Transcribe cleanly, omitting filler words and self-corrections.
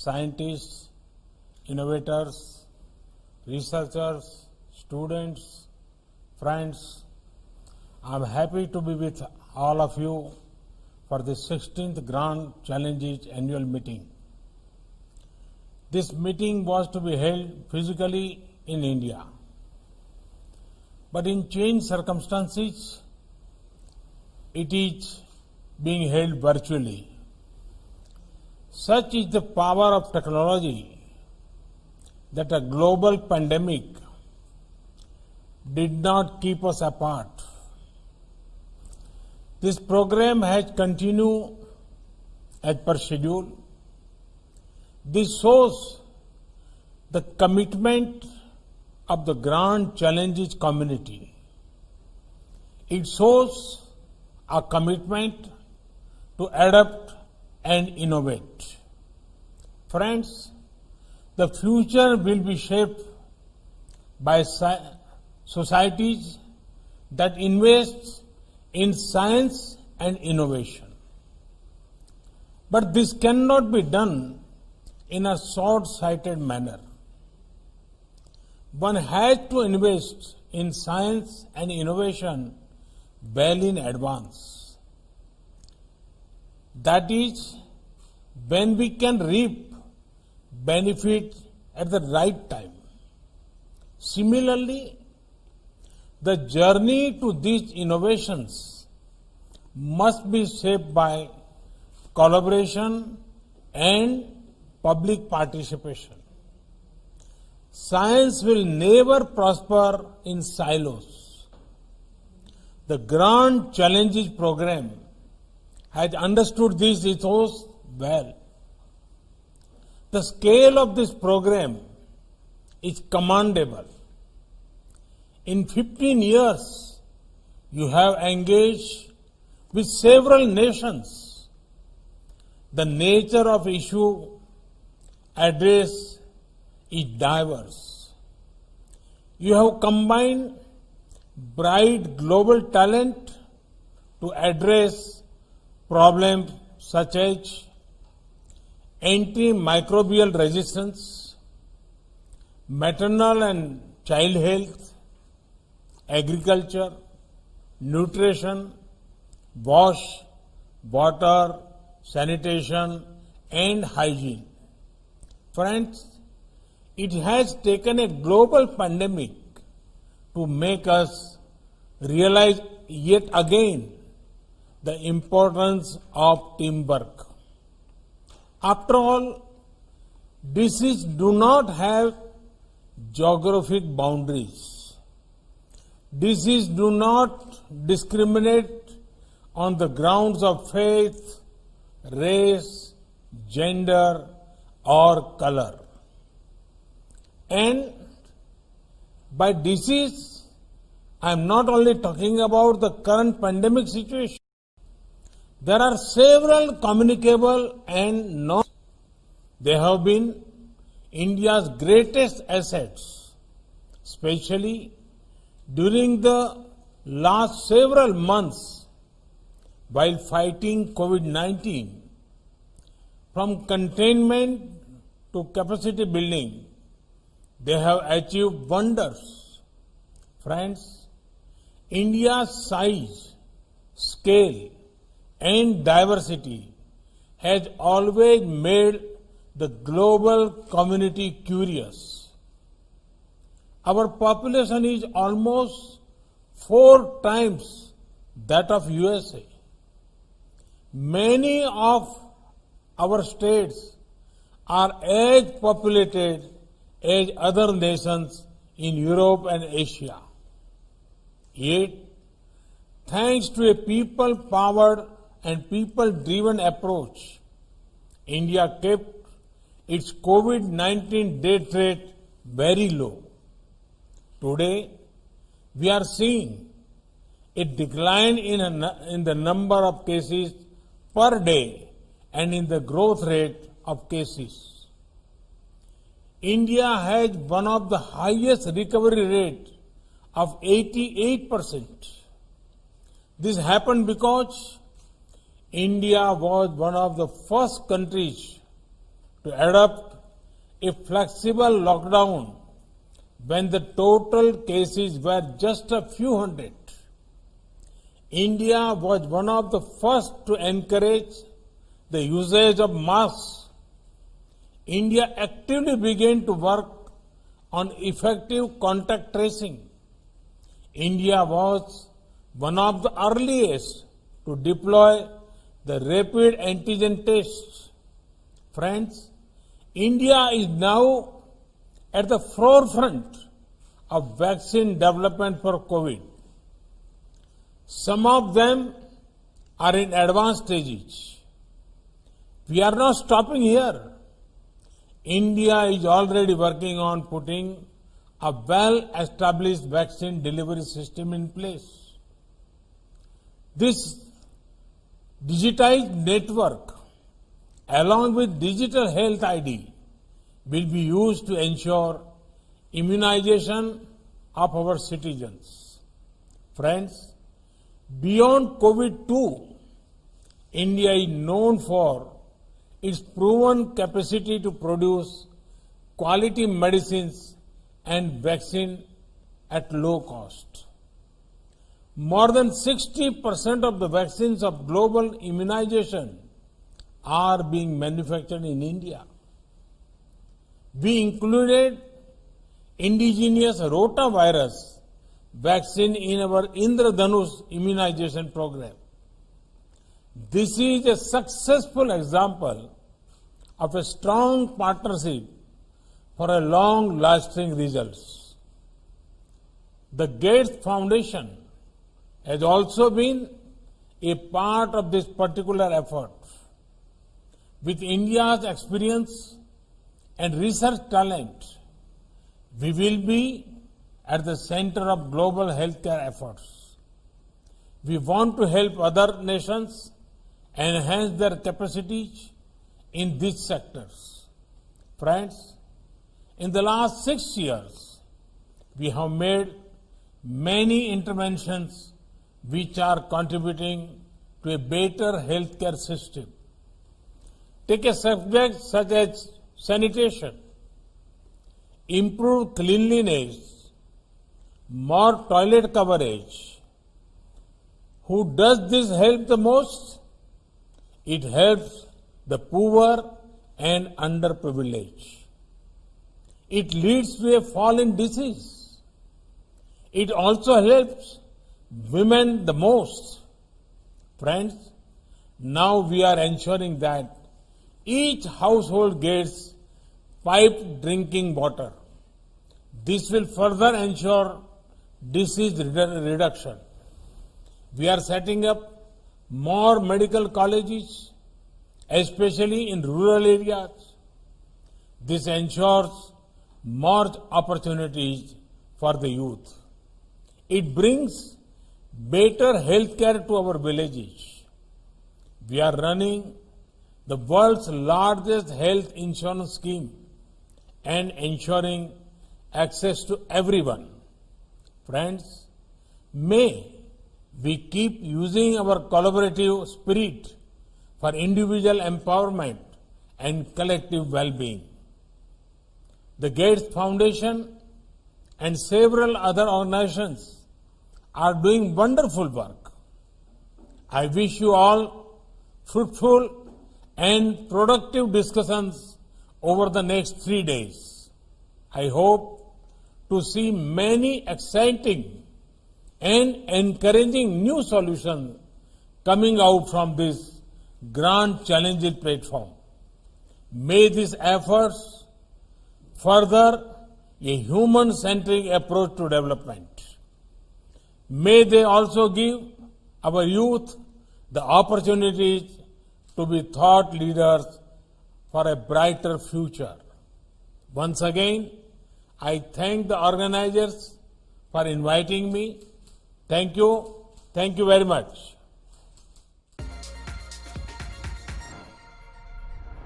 scientists, innovators, researchers, students, friends, I am happy to be with all of you for the 16th Grand Challenges Annual Meeting. This meeting was to be held physically in India, but in changed circumstances, it is being held virtually. Such is the power of technology that a global pandemic did not keep us apart. This program has continued as per schedule. This shows the commitment of the Grand Challenges community. It shows a commitment to adapt and innovate. Friends, the future will be shaped by societies that invest in science and innovation. But this cannot be done in a short-sighted manner. One has to invest in science and innovation well in advance. That is, when we can reap benefit at the right time. Similarly, the journey to these innovations must be shaped by collaboration and public participation. Science will never prosper in silos. The Grand Challenges program has understood this ethos well. The scale of this program is commendable. In 15 years, you have engaged with several nations. The nature of issue addressed is diverse. You have combined bright global talent to address problems such as antimicrobial resistance, maternal and child health, agriculture, nutrition, wash, water, sanitation, and hygiene. Friends, it has taken a global pandemic to make us realize yet again the importance of teamwork. After all, diseases do not have geographic boundaries. Diseases do not discriminate on the grounds of faith, race, gender, or color. And by disease, I am not only talking about the current pandemic situation. There are several communicable and non. They have been India's greatest assets, especially during the last several months while fighting COVID-19. From containment to capacity building, they have achieved wonders. Friends, India's size, scale, and diversity has always made the global community curious. Our population is almost 4 times that of USA. Many of our states are as populated as other nations in Europe and Asia. Yet, thanks to a people-powered and people-driven approach, India kept its COVID-19 death rate very low. Today, we are seeing a decline in the number of cases per day and in the growth rate of cases. India has one of the highest recovery rate of 88%. This happened because India was one of the first countries to adopt a flexible lockdown when the total cases were just a few hundred. India was one of the first to encourage the usage of masks. India actively began to work on effective contact tracing. India was one of the earliest to deploy the rapid antigen tests. Friends, India is now at the forefront of vaccine development for COVID. Some of them are in advanced stages. We are not stopping here. India is already working on putting a well-established vaccine delivery system in place. This digitized network, along with digital health ID, will be used to ensure immunization of our citizens. Friends, beyond COVID-2, India is known for its proven capacity to produce quality medicines and vaccine at low cost. More than 60% of the vaccines of global immunization are being manufactured in India. We included indigenous rotavirus vaccine in our Indradhanush immunization program. This is a successful example of a strong partnership for a long-lasting results. The Gates Foundation has also been a part of this particular effort. With India's experience and research talent, we will be at the center of global healthcare efforts. We want to help other nations enhance their capacities in these sectors. Friends, in the last 6 years, we have made many interventions which are contributing to a better healthcare system. Take a subject such as sanitation, improved cleanliness, more toilet coverage. Who does this help the most? It helps the poor and underprivileged. It leads to a fall in disease. It also helps women the most. Friends, now we are ensuring that each household gets piped drinking water. This will further ensure disease reduction. We are setting up more medical colleges, especially in rural areas. This ensures more opportunities for the youth. It brings better healthcare to our villages. We are running the world's largest health insurance scheme and ensuring access to everyone. Friends, may we keep using our collaborative spirit for individual empowerment and collective well-being. The Gates Foundation and several other organizations are doing wonderful work. I wish you all fruitful and productive discussions over the next 3 days. I hope to see many exciting and encouraging new solutions coming out from this grand challenging platform. May these efforts further a human-centric approach to development. May they also give our youth the opportunities to be thought leaders for a brighter future. Once again, I thank the organizers for inviting me. Thank you. Thank you very much.